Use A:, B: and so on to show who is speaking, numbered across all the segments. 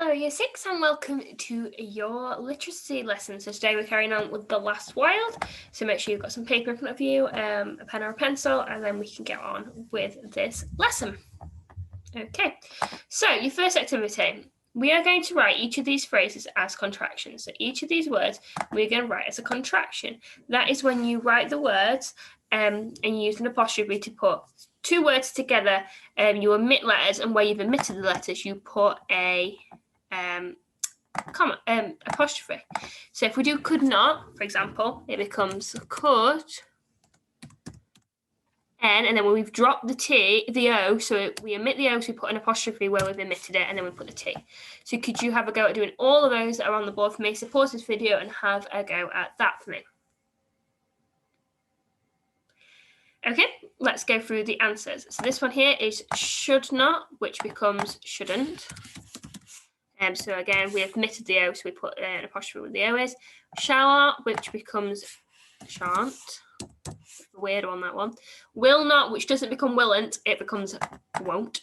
A: Hello, Year 6, and welcome to your literacy lesson. So today we're carrying on with The Last Wild. So make sure you've got some paper in front of you, a pen or a pencil, and then we can get on with this lesson. Okay, so your first activity. We are going to write each of these phrases as contractions. So each of these words we're going to write as a contraction. That is when you write the words and you use an apostrophe to put two words together. You omit letters, and where you've omitted the letters, you put a comma, apostrophe. So if we do could not, for example, it becomes could, and then when we've dropped the O, so we omit the O, so we put an apostrophe where we've omitted it, and then we put the T. So could you have a go at doing all of those that are on the board for me? So pause this video and have a go at that for me. Okay, let's go through the answers. So this one here is should not, which becomes shouldn't. So again, we have omitted the O, so we put an apostrophe where the O is. Shall not, which becomes shan't. Weird on that one. Will not, which doesn't become willn't, it becomes won't.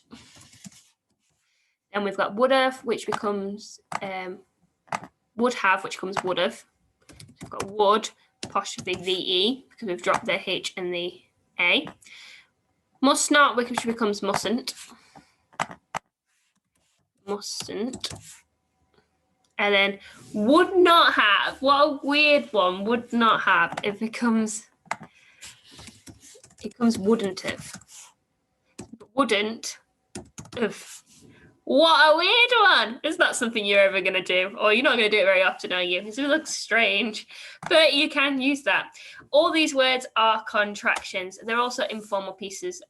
A: Then we've got would have, which becomes would have, which becomes would have. So we've got would, apostrophe VE, because we've dropped the H and the A. Must not, which becomes mustn't. Mustn't. And then would not have, what a weird one, would not have. It becomes wouldn't have. Wouldn't have. What a weird one. It's not something you're ever going to do, or you're not going to do it very often, are you? Because it looks strange, but you can use that. All these words are contractions. They're also informal pieces.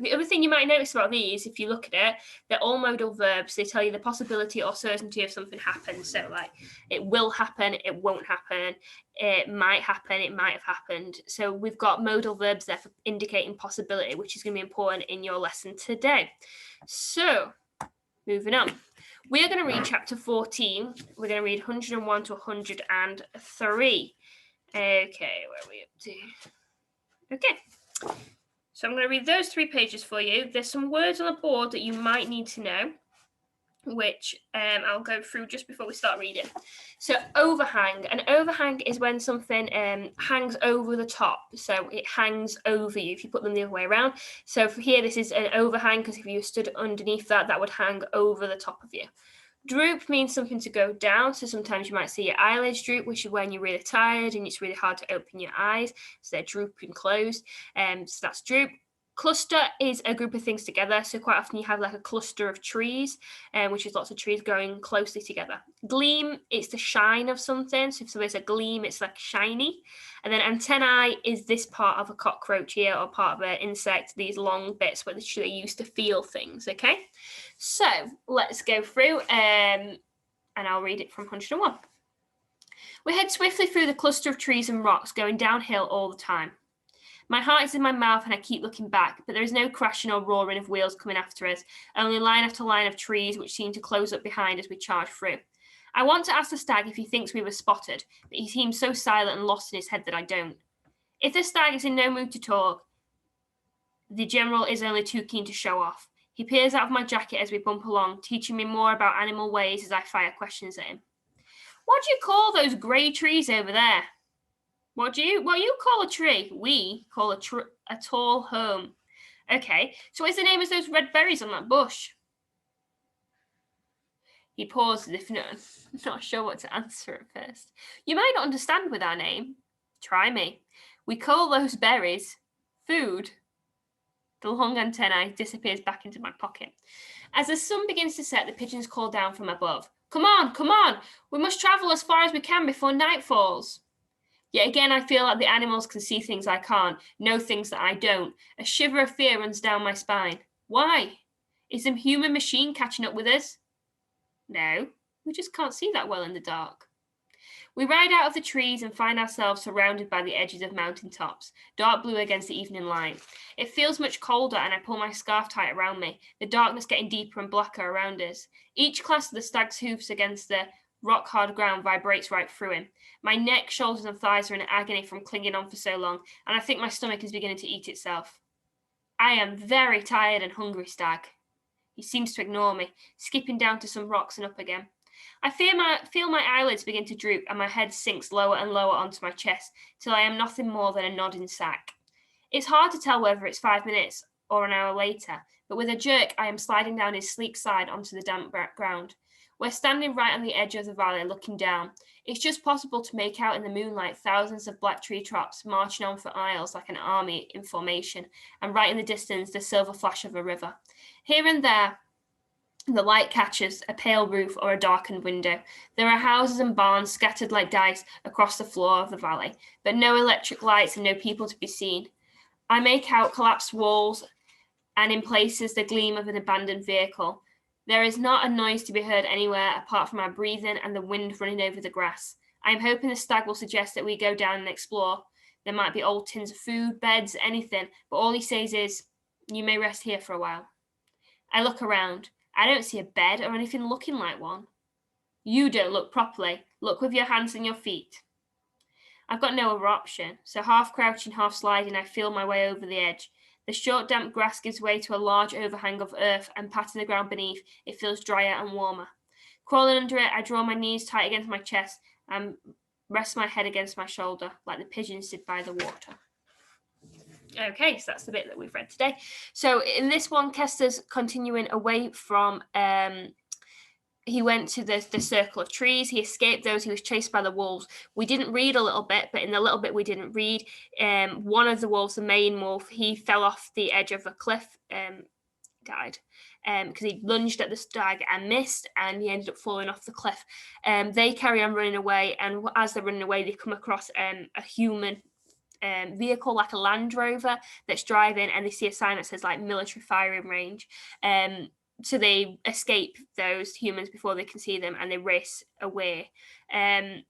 A: The other thing you might notice about these, if you look at it, they're all modal verbs. They tell you the possibility or certainty of something happens. So like it will happen, it won't happen, it might happen, it might have happened. So we've got modal verbs there for indicating possibility, which is going to be important in your lesson today. So moving on. We are going to read chapter 14. We're going to read 101 to 103. Okay, where are we up to? Okay. So I'm going to read those 3 pages for you. There's some words on the board that you might need to know, which I'll go through just before we start reading. So overhang. An overhang is when something hangs over the top. So it hangs over you if you put them the other way around. So for here, this is an overhang because if you stood underneath that, that would hang over the top of you. Droop means something to go down. So sometimes you might see your eyelids droop, which is when you're really tired and it's really hard to open your eyes. So they're drooping closed. So that's droop. Cluster is a group of things together. So quite often you have like a cluster of trees, which is lots of trees growing closely together. Gleam, it's the shine of something. So if there's a gleam, it's like shiny. And then antennae is this part of a cockroach here or part of an insect, these long bits where they used to feel things, okay? So let's go through and I'll read it from 101. We head swiftly through the cluster of trees and rocks, going downhill all the time. My heart is in my mouth and I keep looking back, but there is no crashing or roaring of wheels coming after us, only line after line of trees which seem to close up behind as we charge through. I want to ask the stag if he thinks we were spotted, but he seems so silent and lost in his head that I don't. If the stag is in no mood to talk, the general is only too keen to show off. He peers out of my jacket as we bump along, teaching me more about animal ways as I fire questions at him. What do you call those grey trees over there? What you call a tree? We call a tall home. Okay, so what's the name of those red berries on that bush? He paused as if not sure what to answer at first. You might not understand with our name. Try me. We call those berries food. The long antennae disappears back into my pocket. As the sun begins to set, the pigeons call down from above. Come on, come on. We must travel as far as we can before night falls. Yet again, I feel like the animals can see things I can't, know things that I don't. A shiver of fear runs down my spine. Why? Is the human machine catching up with us? No, we just can't see that well in the dark. We ride out of the trees and find ourselves surrounded by the edges of mountain tops, dark blue against the evening light. It feels much colder and I pull my scarf tight around me, the darkness getting deeper and blacker around us. Each class of the stag's hoofs against the rock-hard ground vibrates right through him. My neck, shoulders and thighs are in agony from clinging on for so long, and I think my stomach is beginning to eat itself. I am very tired and hungry, stag. He seems to ignore me, skipping down to some rocks and up again. I feel my eyelids begin to droop and my head sinks lower and lower onto my chest till I am nothing more than a nodding sack. It's hard to tell whether it's 5 minutes or an hour later, but with a jerk I am sliding down his sleek side onto the damp ground. We're standing right on the edge of the valley looking down. It's just possible to make out in the moonlight thousands of black tree tops marching on for miles like an army in formation, and right in the distance the silver flash of a river. Here and there the light catches a pale roof or a darkened window. There are houses and barns scattered like dice across the floor of the valley, but no electric lights and no people to be seen. I make out collapsed walls and in places the gleam of an abandoned vehicle. There is not a noise to be heard anywhere apart from our breathing and the wind running over the grass. I am hoping the stag will suggest that we go down and explore. There might be old tins of food, beds, anything, but all he says is, "You may rest here for a while." I look around. I don't see a bed or anything looking like one. You don't look properly. Look with your hands and your feet. I've got no other option, so half crouching, half sliding, I feel my way over the edge. The short, damp grass gives way to a large overhang of earth, and patting the ground beneath, it feels drier and warmer. Crawling under it, I draw my knees tight against my chest and rest my head against my shoulder, like the pigeons did by the water. Okay, so that's the bit that we've read today. So in this one, Kester's continuing away from, he went to the circle of trees, he escaped those, he was chased by the wolves. We didn't read a little bit, but in the little bit we didn't read, one of the wolves, the main wolf, he fell off the edge of a cliff, died, because he lunged at the stag and missed, and he ended up falling off the cliff. They carry on running away, and as they're running away, they come across a human vehicle, like a Land Rover, that's driving, and they see a sign that says like military firing range. So they escape those humans before they can see them, and they race away. They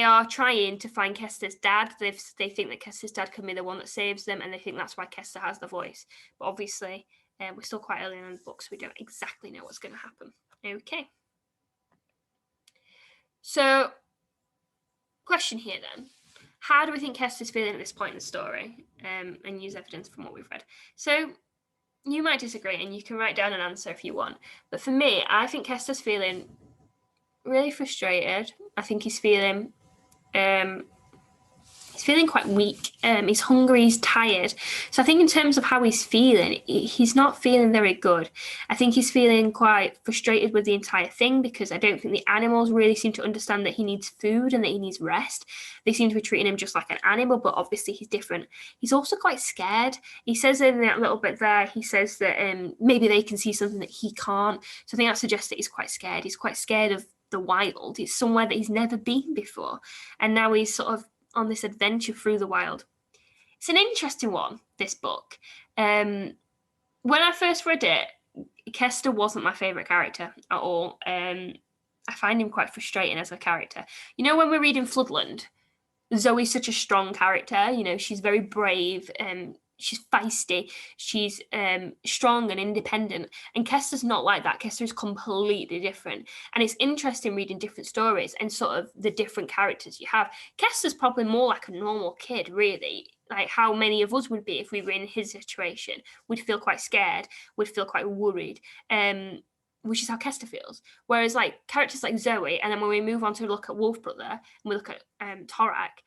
A: are trying to find Kester's dad. They think that Kester's dad can be the one that saves them, and they think that's why Kester has the voice. But obviously, we're still quite early in the book, so we don't exactly know what's going to happen. Okay. So, question here then. How do we think Kester's feeling at this point in the story? And use evidence from what we've read. So, you might disagree, and you can write down an answer if you want. But for me, I think Kester's feeling really frustrated. I think he's feeling quite weak. He's hungry, he's tired. So I think in terms of how he's feeling, he's not feeling very good. I think he's feeling quite frustrated with the entire thing, because I don't think the animals really seem to understand that he needs food and that he needs rest. They seem to be treating him just like an animal, but obviously he's different. He's also quite scared. He says in that little bit there, he says that maybe they can see something that he can't. So I think that suggests that he's quite scared. He's quite scared of the wild. It's somewhere that he's never been before. And now he's sort of on this adventure through the wild. It's an interesting one, this book. When I first read it, Kester wasn't my favourite character at all. I find him quite frustrating as a character. You know, when we're reading Floodland, Zoe's such a strong character. You know, she's very brave, she's feisty, she's strong and independent. And Kester's not like that. Kester is completely different. And it's interesting reading different stories and sort of the different characters you have. Kester's probably more like a normal kid, really. Like how many of us would be if we were in his situation. We'd feel quite scared, we'd feel quite worried. Which is how Kester feels. Whereas like characters like Zoe, and then when we move on to look at Wolf Brother, and we look at Torak,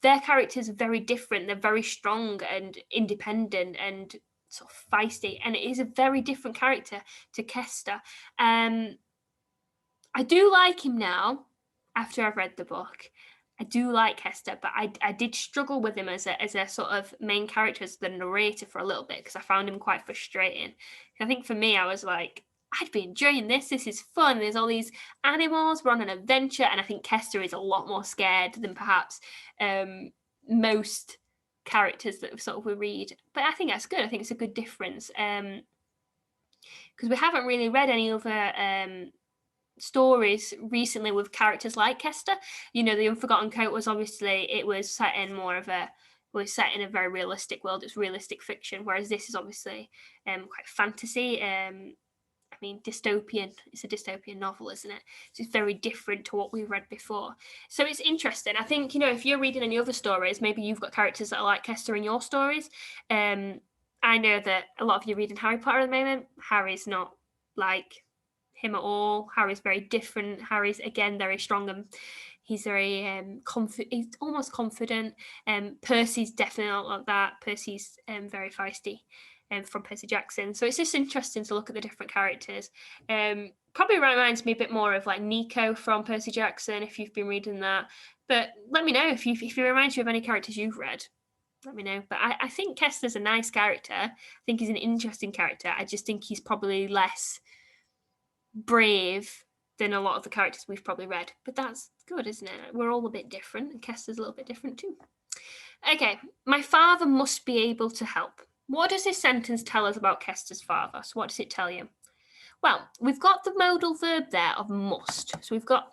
A: their characters are very different. They're very strong and independent and sort of feisty, and it is a very different character to Kester. I do like him now, after I've read the book. I do like Kester, but I did struggle with him as a sort of main character, as the narrator for a little bit, because I found him quite frustrating. I think for me, I was like, I'd be enjoying this. This is fun. There's all these animals. We're on an adventure. And I think Kester is a lot more scared than perhaps most characters that sort of we read. But I think that's good. I think it's a good difference. Because we haven't really read any other stories recently with characters like Kester. You know, The Unforgotten Coat was obviously, it was set in more of a, was set in a very realistic world. It's realistic fiction, whereas this is obviously quite fantasy. I mean, dystopian. It's a dystopian novel, isn't it? So it's very different to what we've read before. So it's interesting. I think, you know, if you're reading any other stories, maybe you've got characters that are like Kester in your stories. I I know that a lot of you are reading Harry Potter at the moment. Harry's not like him at all. Harry's very different. Harry's, again, very strong and he's very he's almost confident. Percy's definitely not like that. Percy's very feisty from Percy Jackson. So it's just interesting to look at the different characters. Probably reminds me a bit more of like Nico from Percy Jackson, if you've been reading that. But let me know if it reminds you of any characters you've read. Let me know. But I think Kester's a nice character. I think he's an interesting character. I just think he's probably less brave than a lot of the characters we've probably read. But that's good, isn't it? We're all a bit different, and Kester's a little bit different too. Okay, my father must be able to help. What does this sentence tell us about Kester's father? So what does it tell you? Well, we've got the modal verb there of must. So we've got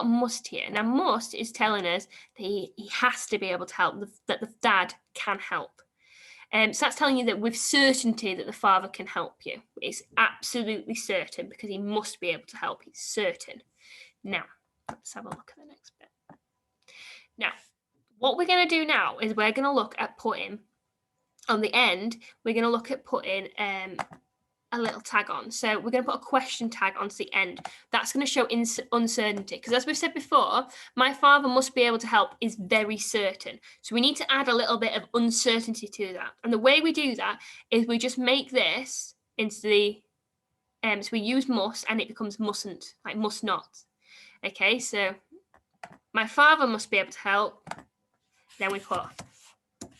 A: must here. Now, must is telling us that he has to be able to help, that the dad can help. So that's telling you that with certainty that the father can help you. It's absolutely certain because he must be able to help. He's certain. Now, let's have a look at the next bit. Now, what we're going to do now is we're going to look at putting, on the end, we're going to look at putting a little tag on. So we're going to put a question tag onto the end. That's going to show uncertainty. Because as we've said before, my father must be able to help is very certain. So we need to add a little bit of uncertainty to that. And the way we do that is we just make this into the, so we use must and it becomes mustn't, like must not. Okay, so my father must be able to help. Then we put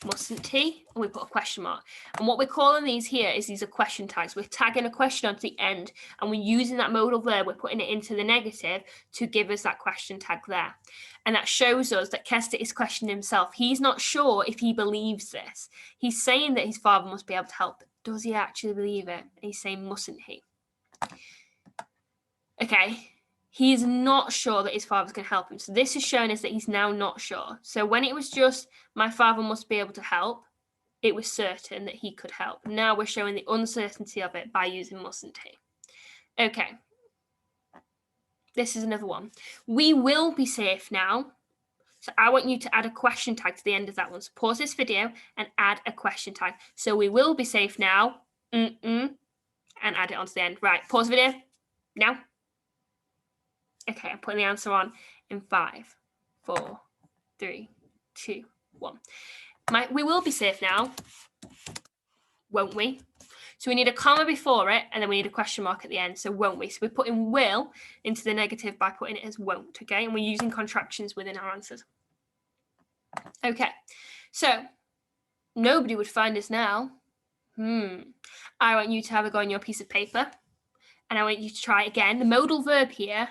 A: mustn't he, and we put a question mark. And what we're calling these here is these are question tags. We're tagging a question onto the end and we're using that modal verb, we're putting it into the negative to give us that question tag there. And that shows us that Kester is questioning himself. He's not sure if he believes this. He's saying that his father must be able to help. Does he actually believe it? And he's saying, mustn't he? Okay. He's not sure that his father's going to help him. So this is showing us that he's now not sure. So when it was just, my father must be able to help, it was certain that he could help. Now we're showing the uncertainty of it by using mustn't he. Okay. This is another one. We will be safe now. So I want you to add a question tag to the end of that one. So pause this video and add a question tag. So we will be safe now. And add it onto the end. Right, pause the video. Now. Okay, I'm putting the answer on in 5, 4, 3, 2, 1. We will be safe now, won't we? So we need a comma before it, and then we need a question mark at the end. So won't we? So we're putting will into the negative by putting it as won't, okay? And we're using contractions within our answers. Okay, so nobody would find us now. I want you to have a go on your piece of paper, and I want you to try again. The modal verb here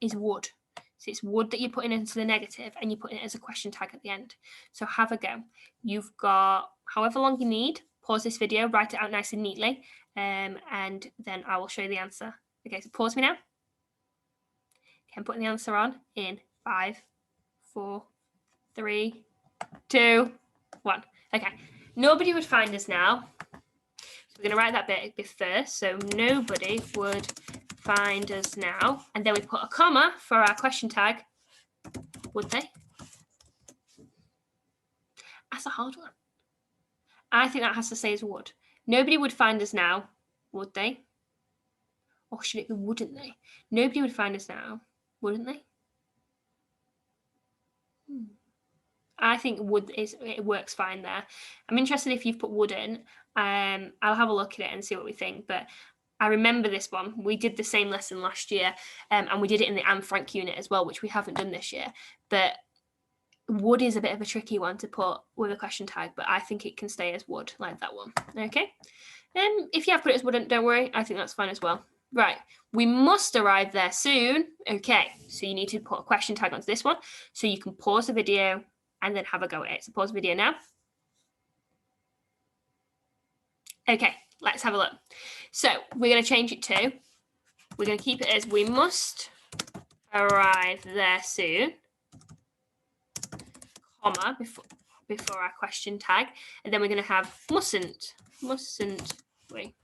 A: is would. So it's would that you're putting into the negative and you're putting it as a question tag at the end. So have a go. You've got however long you need. Pause this video, write it out nice and neatly, and then I will show you the answer. Okay, so pause me now. Okay, I'm putting the answer on in 5, 4, 3, 2, 1. Okay, nobody would find us now. So we're going to write that bit first. So nobody would find us now, and then we put a comma for our question tag. Would they? That's a hard one. I think that has to say as would. Nobody would find us now, would they? Or should it be wouldn't they? Nobody would find us now, wouldn't they? I think would it works fine there. I'm interested if you've put wouldn't. I'll have a look at it and see what we think, but I remember this one. We did the same lesson last year, and we did it in the Anne Frank unit as well, which we haven't done this year. But would is a bit of a tricky one to put with a question tag, but I think it can stay as would, like that one. Okay. If you have put it as wouldn't, don't worry. I think that's fine as well. Right. We must arrive there soon. Okay. So you need to put a question tag onto this one. So you can pause the video and then have a go at it. So pause the video now. Okay. Let's have a look. So we're going to change it to, we're going to keep it as we must arrive there soon, comma, before our question tag. And then we're going to have mustn't we?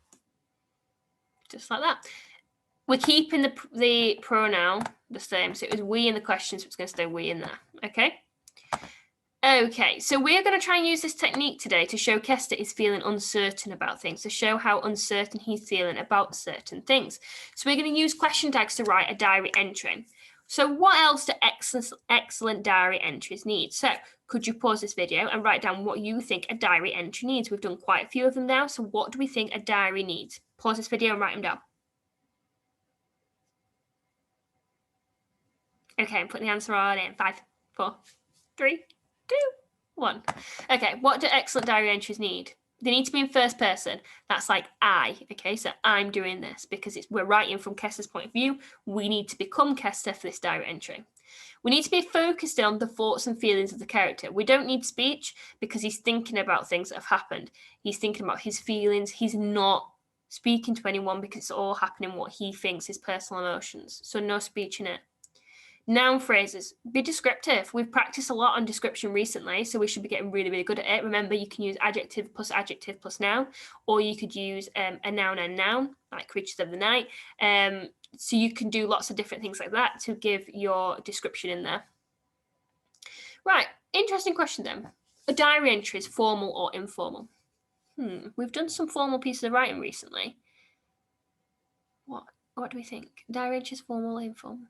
A: Just like that. We're keeping the pronoun the same. So it was we in the question, so it's going to stay we in there. Okay. Okay, so we're going to try and use this technique today to show Kester is feeling uncertain about things, to show how uncertain he's feeling about certain things. So we're going to use question tags to write a diary entry. So what else do excellent diary entries need? So could you pause this video and write down what you think a diary entry needs? We've done quite a few of them now, so what do we think a diary needs? Pause this video and write them down. Okay, I'm putting the answer on in 5, 4, 3, 2, 1. Okay, what do excellent diary entries need? They need to be in first person. That's like I, okay? So I'm doing this because we're writing from Kester's point of view. We need to become Kester for this diary entry. We need to be focused on the thoughts and feelings of the character. We don't need speech because he's thinking about things that have happened. He's thinking about his feelings. He's not speaking to anyone because it's all happening what he thinks, his personal emotions. So no speech in it. Noun phrases, be descriptive. We've practiced a lot on description recently, so we should be getting really, really good at it. Remember, you can use adjective plus noun, or you could use a noun and noun, like creatures of the night. So you can do lots of different things like that to give your description in there. Right, interesting question then. A diary entry is formal or informal? We've done some formal pieces of writing recently. What do we think? Diary entry is formal or informal?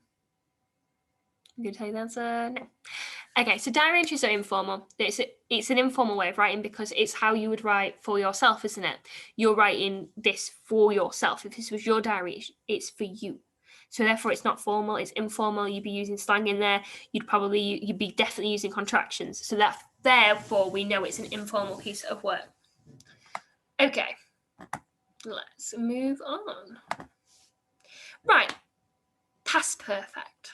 A: I'm going to tell you the answer. No. Okay, so diary entries are informal. It's an informal way of writing because it's how you would write for yourself, isn't it? You're writing this for yourself. If this was your diary, it's for you. So therefore, it's not formal. It's informal. You'd be using slang in there. You'd be definitely using contractions. So that therefore, we know it's an informal piece of work. Okay, let's move on. Right, past perfect.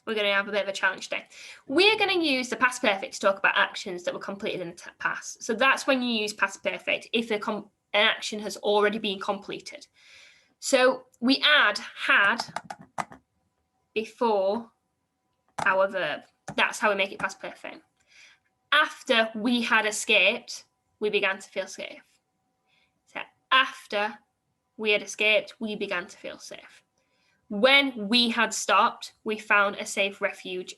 A: We're going to have a bit of a challenge today. We're going to use the past perfect to talk about actions that were completed in the past. So that's when you use past perfect if an action has already been completed. So we add had before our verb. That's how we make it past perfect. After we had escaped, we began to feel safe. So after we had escaped, we began to feel safe. When we had stopped, we found a safe refuge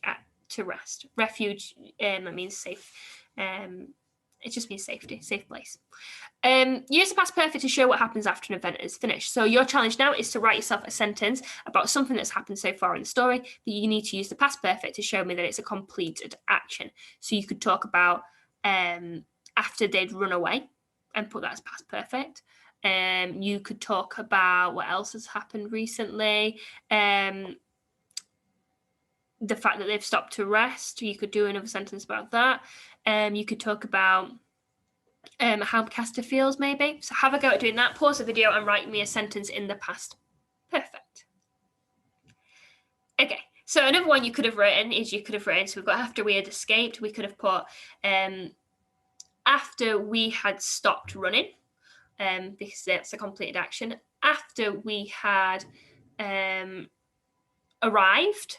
A: to rest. Refuge, that means safe. It just means safety, safe place. Use the past perfect to show what happens after an event is finished. So your challenge now is to write yourself a sentence about something that's happened so far in the story that you need to use the past perfect to show me that it's a completed action. So you could talk about after they'd run away and put that as past perfect. You could talk about what else has happened recently. The fact that they've stopped to rest. You could do another sentence about that. You could talk about how Kester feels, maybe. So have a go at doing that. Pause the video and write me a sentence in the past perfect. Okay, so another one you could have written is so we've got after we had escaped. We could have put after we had stopped running. Because that's a completed action. After we had arrived,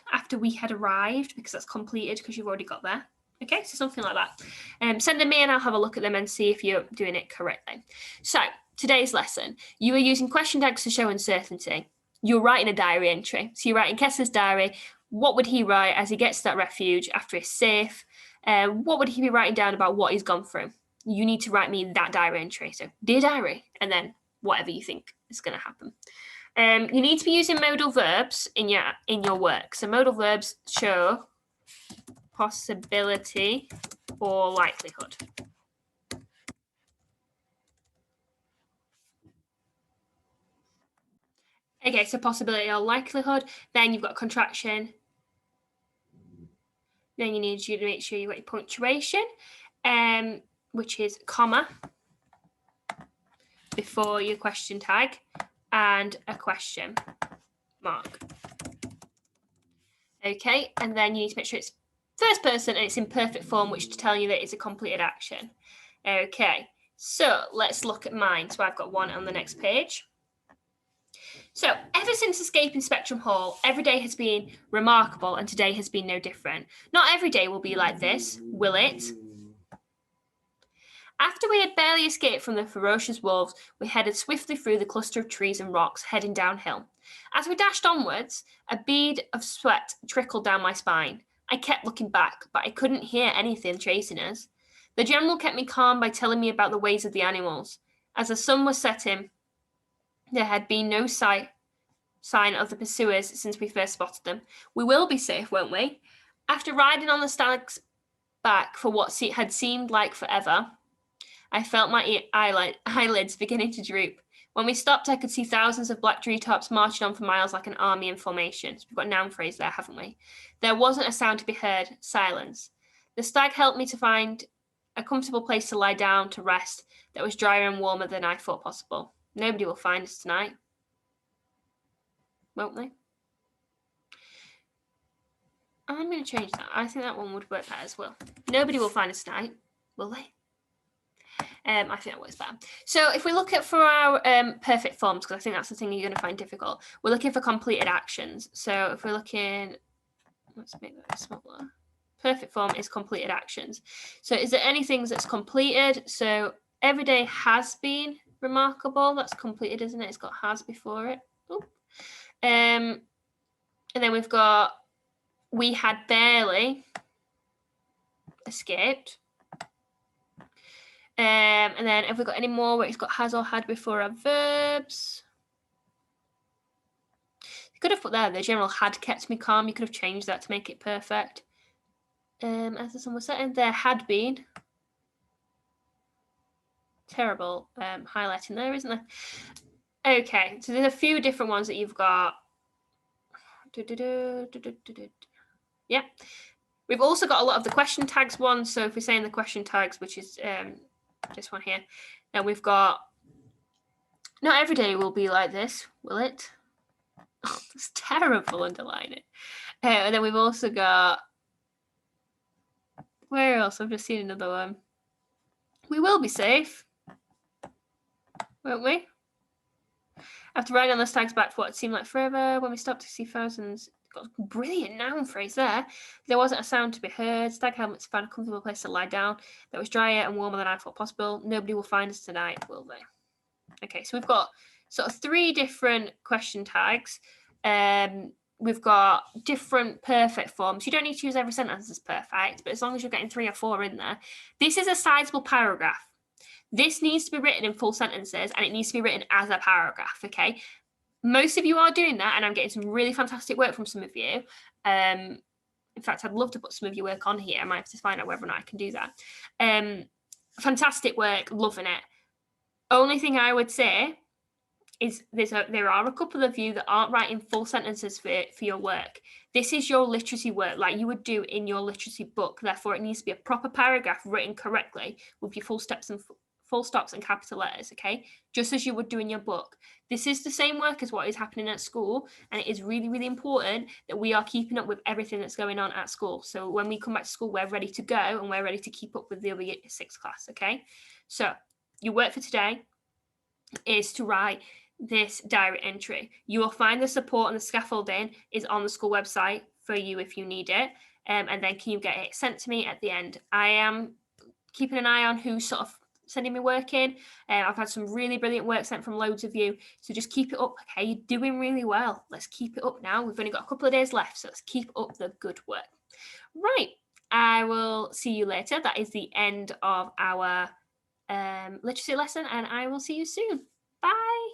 A: because that's completed because you've already got there. Okay, so something like that. Send them me and I'll have a look at them and see if you're doing it correctly. So today's lesson, you are using question tags to show uncertainty. You're writing a diary entry. So you're writing Kester's diary. What would he write as he gets to that refuge after he's safe? What would he be writing down about what he's gone through? You need to write me that diary entry. So, dear diary, and then whatever you think is going to happen. You need to be using modal verbs in your work. So, modal verbs show possibility or likelihood. Okay, so possibility or likelihood. Then you've got contraction. Then you need to make sure you've got your punctuation. Which is comma before your question tag and a question mark. Okay, and then you need to make sure it's first person and it's in perfect form, which to tell you that it's a completed action. Okay, so let's look at mine. So I've got one on the next page. So ever since escaping Spectrum Hall, every day has been remarkable and today has been no different. Not every day will be like this, will it? After we had barely escaped from the ferocious wolves, we headed swiftly through the cluster of trees and rocks, heading downhill. As we dashed onwards, a bead of sweat trickled down my spine. I kept looking back, but I couldn't hear anything chasing us. The general kept me calm by telling me about the ways of the animals. As the sun was setting, there had been no sign of the pursuers since we first spotted them. We will be safe, won't we? After riding on the stag's back for what had seemed like forever, I felt my eyelids beginning to droop. When we stopped, I could see thousands of black treetops marching on for miles like an army in formation. So we've got a noun phrase there, haven't we? There wasn't a sound to be heard, silence. The stag helped me to find a comfortable place to lie down to rest that was drier and warmer than I thought possible. Nobody will find us tonight, won't they? I'm going to change that. I think that one would work better as well. Nobody will find us tonight, will they? I think that works better. So if we look at for our perfect forms, because I think that's the thing you're going to find difficult, we're looking for completed actions. So if we're looking, let's make that smaller. Perfect form is completed actions. So is there anything that's completed? So every day has been remarkable. That's completed, isn't it? It's got has before it. And then we've got we had barely escaped. And then have we got any more where it's got has or had before our verbs? You could have put there, the general had kept me calm. You could have changed that to make it perfect. As the sun was setting, there had been. Terrible highlighting there, isn't there? Okay, so there's a few different ones that you've got. Yeah. We've also got a lot of the question tags ones. So if we're saying the question tags, which is this one here, then we've got, not every day will be like this, will it? Oh, that's terrible, underline it. And then we've also got, where else? I've just seen another one. We will be safe, won't we? After riding on the stag's back for what seemed like forever, when we stopped to see thousands, got a brilliant noun phrase there. There wasn't a sound to be heard. Stag helmets found a comfortable place to lie down that was drier and warmer than I thought possible. Nobody will find us tonight, will they? Okay, so we've got sort of 3 different question tags. We've got different perfect forms. You don't need to use every sentence as perfect, but as long as you're getting 3 or 4 in there. This is a sizable paragraph. This needs to be written in full sentences and it needs to be written as a paragraph, okay? Most of you are doing that and I'm getting some really fantastic work from some of you. In fact, I'd love to put some of your work on here. I might have to find out whether or not I can do that. Fantastic work, loving it. Only thing I would say is there are a couple of you that aren't writing full sentences for your work. This is your literacy work like you would do in your literacy book. Therefore, it needs to be a proper paragraph written correctly with your full stops and capital letters, okay? Just as you would do in your book. This is the same work as what is happening at school, and it is really, really important that we are keeping up with everything that's going on at school. So when we come back to school, we're ready to go and we're ready to keep up with the other 6th class, okay? So your work for today is to write this diary entry. You will find the support and the scaffolding is on the school website for you if you need it, and then can you get it sent to me at the end. I am keeping an eye on who's sort of sending me work in. I've had some really brilliant work sent from loads of you, so just keep it up, okay? You're doing really well. Let's keep it up now. We've only got a couple of days left, so let's keep up the good work. Right, I will see you later. That is the end of our literacy lesson, and I will see you soon. Bye.